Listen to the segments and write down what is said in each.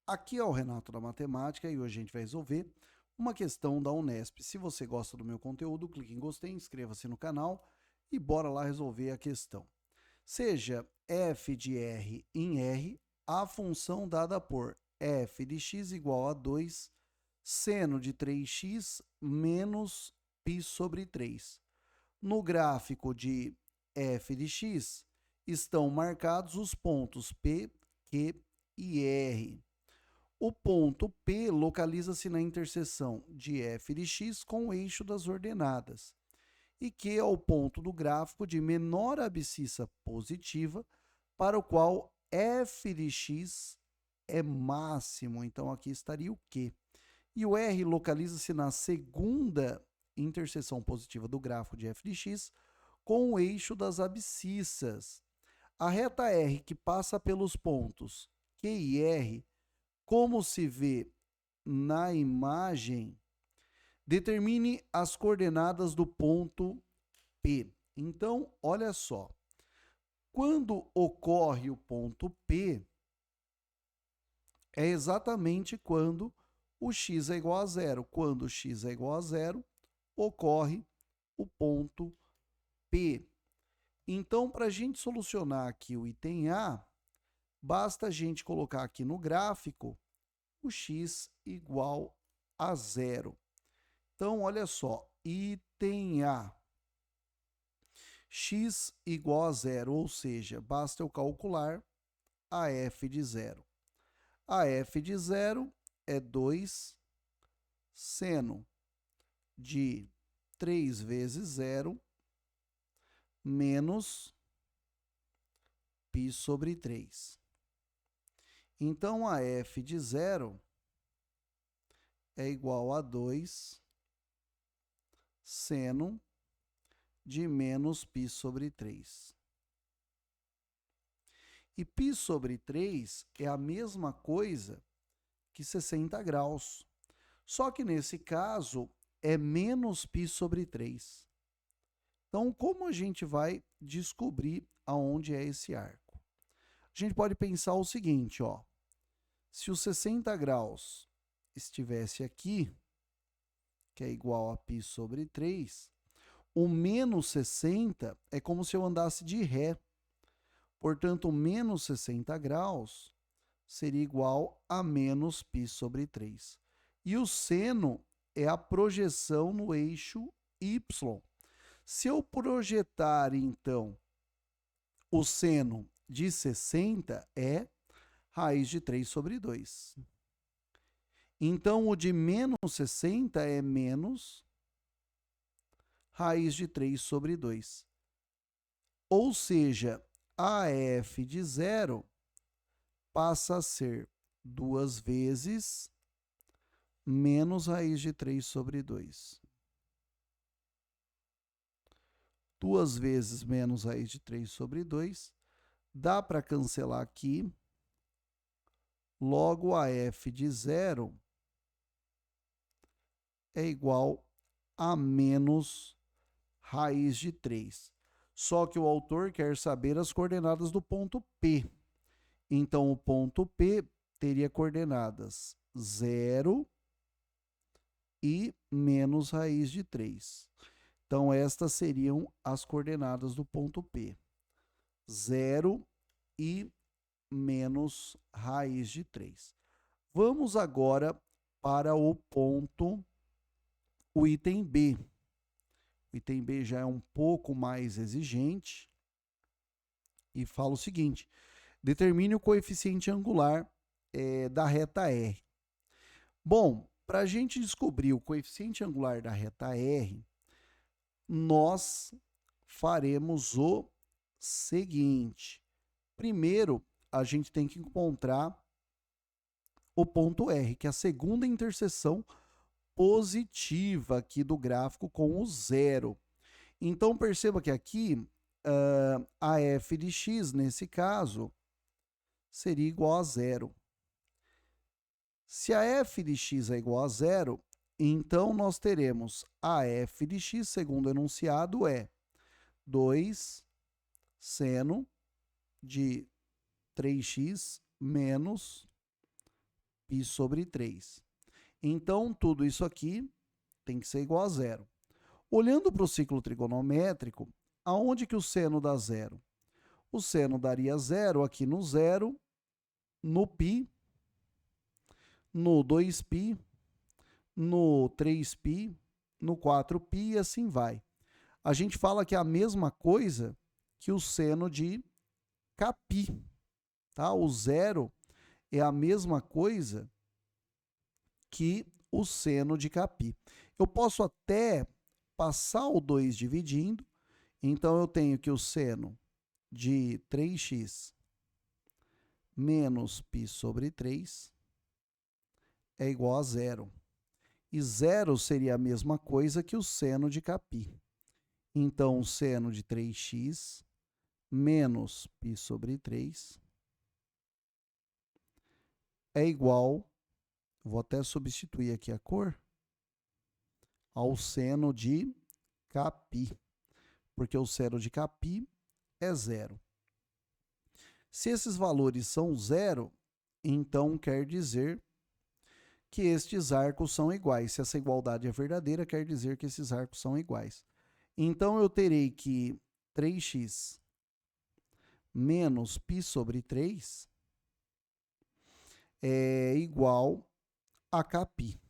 Aqui é o Renato da Matemática e hoje a gente vai resolver uma questão da Unesp. Se você gosta do meu conteúdo, clique em gostei, inscreva-se no canal e bora lá resolver a questão. Seja f de r em r a função dada por f de x igual a 2 seno de 3x menos π sobre 3. No gráfico de f de x estão marcados os pontos P, Q e R. O ponto P localiza-se na interseção de f de x com o eixo das ordenadas, e Q é o ponto do gráfico de menor abscissa positiva para o qual f de x é máximo. Então aqui estaria o Q. E o R localiza-se na segunda interseção positiva do gráfico de f de x com o eixo das abscissas. A reta R que passa pelos pontos Q e R, como se vê na imagem, determine as coordenadas do ponto P. Então, olha só. Quando ocorre o ponto P, é exatamente quando o x é igual a zero. Quando o x é igual a zero, ocorre o ponto P. Então, para a gente solucionar aqui o item A, basta a gente colocar aqui no gráfico o x igual a zero. Então, olha só, item A, x igual a zero, ou seja, basta eu calcular a f de zero. A f de zero é 2 seno de 3 vezes zero menos π sobre 3. Então, a f de zero é igual a 2 seno de menos π sobre 3. E π sobre 3 é a mesma coisa que 60 graus. Só que nesse caso é menos π sobre 3. Então, como a gente vai descobrir aonde é esse arco? A gente pode pensar o seguinte, ó. Se os 60 graus estivesse aqui, que é igual a π sobre 3, o menos 60 é como se eu andasse de ré. Portanto, menos 60 graus seria igual a menos π sobre 3. E o seno é a projeção no eixo y. Se eu projetar, então, o seno de 60 é raiz de 3 sobre 2. Então, o de menos 60 é menos raiz de 3 sobre 2. Ou seja, a f de zero passa a ser 2 vezes menos raiz de 3 sobre 2. 2 vezes menos raiz de 3 sobre 2. Dá para cancelar aqui. Logo, a f de zero é igual a menos raiz de 3. Só que o autor quer saber as coordenadas do ponto P. Então, o ponto P teria coordenadas 0 e menos raiz de 3. Então, estas seriam as coordenadas do ponto P. 0 e menos raiz de 3. Vamos agora para o ponto, o item B. O item B já é um pouco mais exigente e fala o seguinte: determine o coeficiente angular da reta R. Bom, para a gente descobrir o coeficiente angular da reta R, nós faremos o seguinte. Primeiro, a gente tem que encontrar o ponto R, que é a segunda interseção positiva aqui do gráfico com o zero. Então, perceba que aqui a f de x, nesse caso, seria igual a zero. Se a f de x é igual a zero, então nós teremos a f de x, segundo o enunciado, é 2 seno de 3x menos π sobre 3. Então, tudo isso aqui tem que ser igual a zero. Olhando para o ciclo trigonométrico, aonde que o seno dá zero? O seno daria zero aqui no zero, no π, no 2π, no 3π, no 4π e assim vai. A gente fala que é a mesma coisa que o seno de κπ, tá? O zero é a mesma coisa que o seno de κπ. Eu posso até passar o 2 dividindo, então eu tenho que o seno de 3x menos π sobre 3 é igual a zero. E zero seria a mesma coisa que o seno de κπ. Então, o seno de 3x menos π sobre 3 é igual, vou até substituir aqui a cor, ao seno de κπ, porque o seno de κπ é zero. Se esses valores são zero, então quer dizer que estes arcos são iguais. Se essa igualdade é verdadeira, quer dizer que esses arcos são iguais. Então, eu terei que 3x menos π sobre 3 é igual a κπ.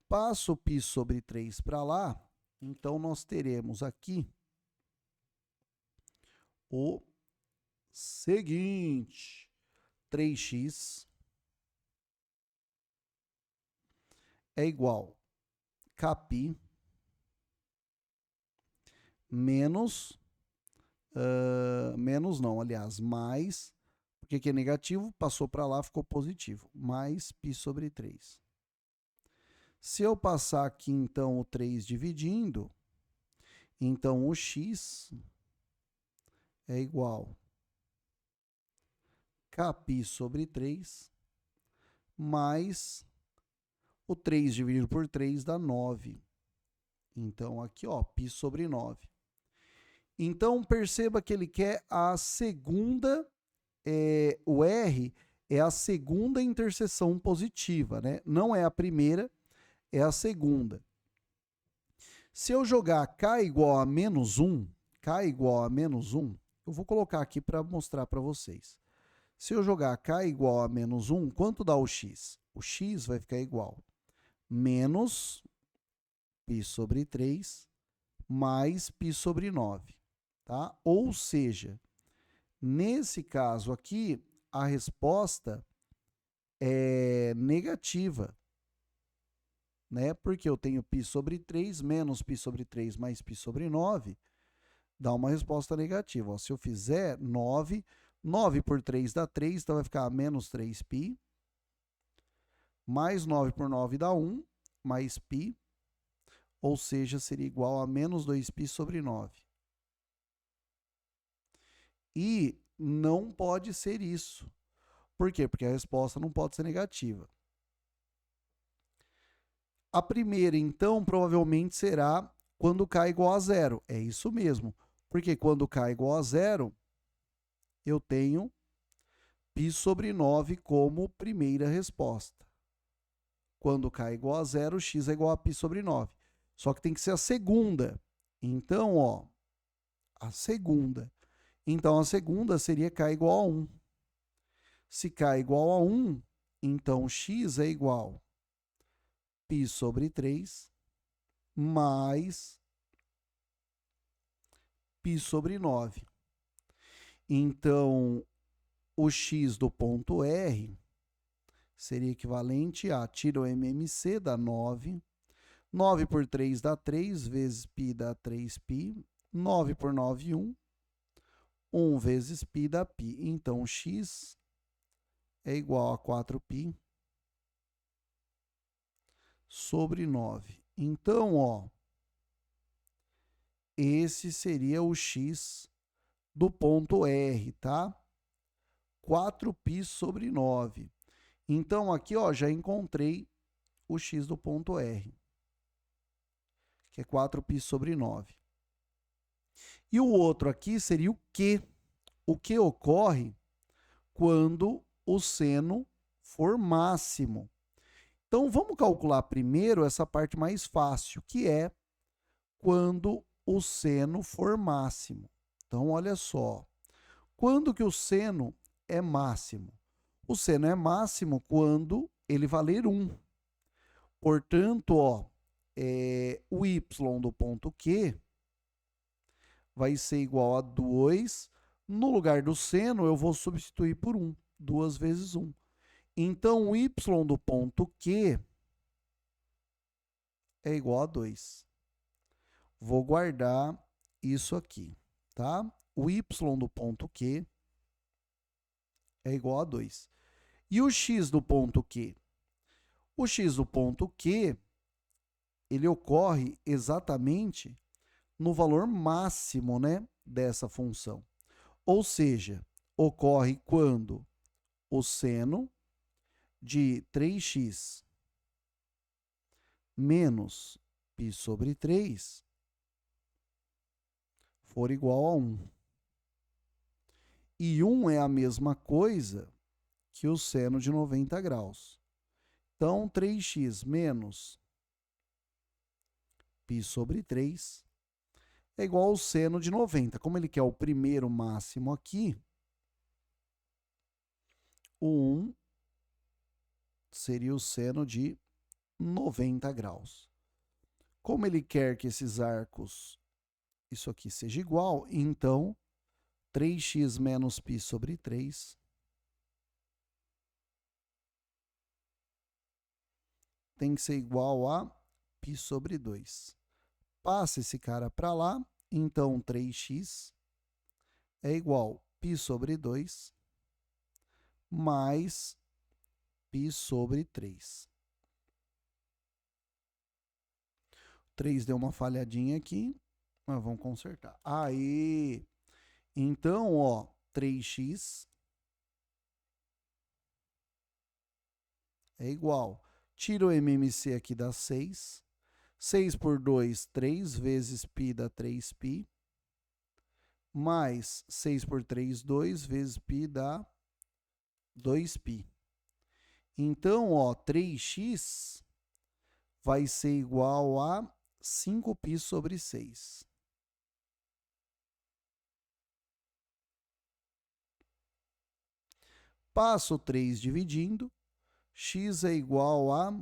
Passo π sobre 3 para lá, então nós teremos aqui o seguinte: 3x é igual a κπ menos, mais, porque aqui é negativo, passou para lá, ficou positivo, mais π sobre 3. Se eu passar aqui, então, o 3 dividindo, então o x é igual a κπ sobre 3, mais o 3 dividido por 3 dá 9. Então, aqui, ó, π sobre 9. Então, perceba que ele quer a segunda, o R é a segunda interseção positiva, né? Não é a primeira, é a segunda. Se eu jogar k igual a menos 1, eu vou colocar aqui para mostrar para vocês. Se eu jogar k igual a menos 1, quanto dá o x? O x vai ficar igual menos π sobre 3 mais π sobre 9. Tá? Ou seja, nesse caso aqui, a resposta é negativa, né? Porque eu tenho π sobre 3 menos π sobre 3 mais π sobre 9, dá uma resposta negativa. Ó, se eu fizer 9 por 3 dá 3, então vai ficar menos 3π, mais 9 por 9 dá 1, mais π, ou seja, seria igual a menos 2π sobre 9. E não pode ser isso. Por quê? Porque a resposta não pode ser negativa. A primeira, então, provavelmente será quando k igual a zero. É isso mesmo. Porque quando k igual a zero, eu tenho π sobre 9 como primeira resposta. Quando k igual a zero, x é igual a π sobre 9. Só que tem que ser a segunda. Então, ó, a segunda. Então, a segunda seria k igual a 1. Se k é igual a 1, então x é igual a π sobre 3 mais π sobre 9. Então, o x do ponto R seria equivalente a, tira o MMC, dá 9. 9 por 3 dá 3, vezes π dá 3π. 9 por 9, 1. 1 vezes π dá π. Então, x é igual a 4π sobre 9. Então, ó, esse seria o x do ponto R, tá? 4π sobre 9. Então, aqui, ó, já encontrei o x do ponto R, que é 4π sobre 9. E o outro aqui seria o Q. O que ocorre quando o seno for máximo. Então, vamos calcular primeiro essa parte mais fácil, que é quando o seno for máximo. Então, olha só. Quando que o seno é máximo? O seno é máximo quando ele valer 1. Portanto, ó, o y do ponto Q vai ser igual a 2. No lugar do seno, eu vou substituir por 1. 2 vezes 1. Então, o y do ponto Q é igual a 2. Vou guardar isso aqui, tá? O y do ponto Q é igual a 2. E o x do ponto Q? O x do ponto Q, ele ocorre exatamente no valor máximo, né, dessa função. Ou seja, ocorre quando o seno de 3x menos π sobre 3 for igual a 1. E 1 é a mesma coisa que o seno de 90 graus. Então, 3x menos π sobre 3 é igual ao seno de 90. Como ele quer o primeiro máximo aqui, o 1 seria o seno de 90 graus. Como ele quer que esses arcos, isso aqui seja igual, então 3x menos π sobre 3 tem que ser igual a π sobre 2. Passa esse cara para lá, então 3x é igual a π sobre 2 mais π sobre 3. 3 deu uma falhadinha aqui, mas vamos consertar. Aí, então, ó, 3x é igual. Tira o MMC aqui, dá 6. 6 por 2, 3 vezes π dá 3π. Mais 6 por 3, 2 vezes π dá 2π. Então, ó, 3x vai ser igual a 5π sobre 6. Passo 3 dividindo, x é igual a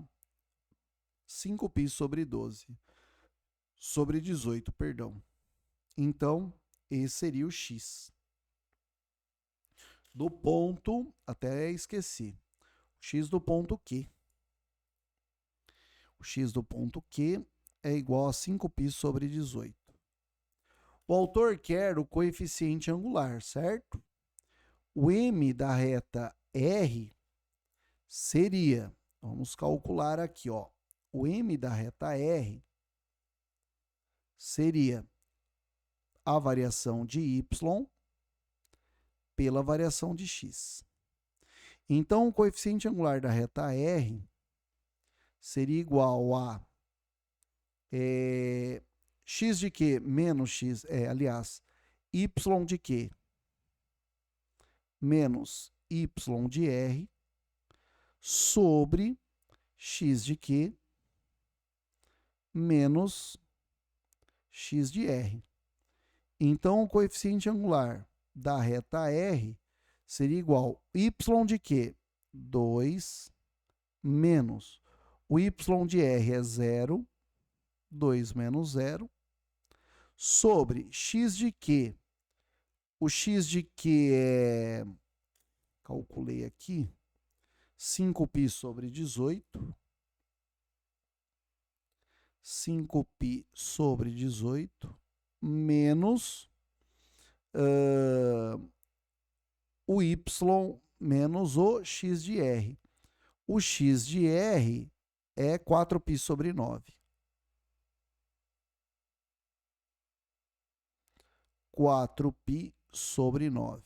5π sobre 12. Sobre 18, perdão. Então, esse seria o x. Do ponto, até esqueci, x do ponto Q. O x do ponto Q é igual a 5π sobre 18. O autor quer o coeficiente angular, certo? O m da reta R seria, vamos calcular aqui, ó, o m da reta R seria a variação de y pela variação de x. Então, o coeficiente angular da reta R seria igual a x de Q menos x, aliás, y de Q menos y de R sobre x de Q menos x de R. Então, o coeficiente angular da reta R seria igual a y de Q, 2, menos o y de R é 0, 2 menos 0, sobre x de Q. O x de Q é, calculei aqui, 5π sobre 18. 5π sobre 18 menos o y menos o x de R. O x de R é 4π sobre 9. 4π sobre 9.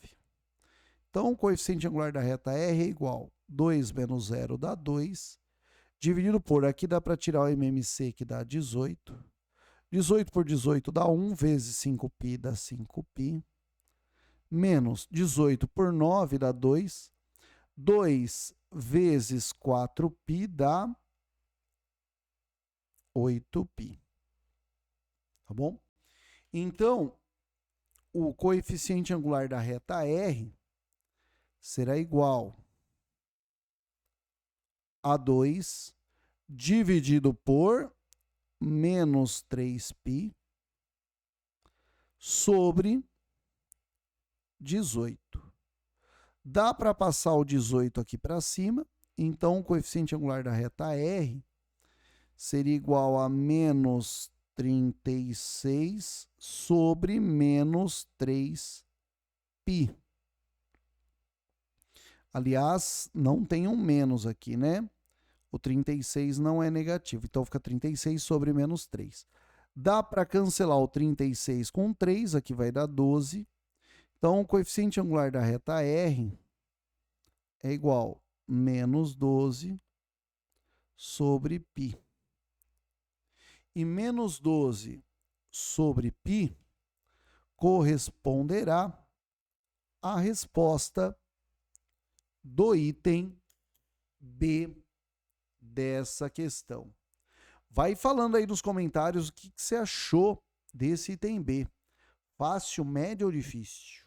Então, o coeficiente angular da reta R é igual a 2 menos 0 dá 2. Dividido por aqui dá para tirar o MMC, que dá 18. 18 por 18 dá 1 vezes 5π dá 5π. Menos 18 por 9 dá 2. 2 vezes 4π dá 8π. Tá bom? Então, o coeficiente angular da reta R será igual a 2 dividido por menos 3π sobre 18. Dá para passar o 18 aqui para cima, então o coeficiente angular da reta R seria igual a menos 36 sobre menos 3π. Aliás, não tem um menos aqui, né? O 36 não é negativo, então fica 36 sobre menos 3. Dá para cancelar o 36 com 3, aqui vai dar 12. Então, o coeficiente angular da reta R é igual a menos 12 sobre π. E menos 12 sobre π corresponderá à resposta do item B dessa questão. Vai falando aí nos comentários o que você achou desse item B. Fácil, médio ou difícil?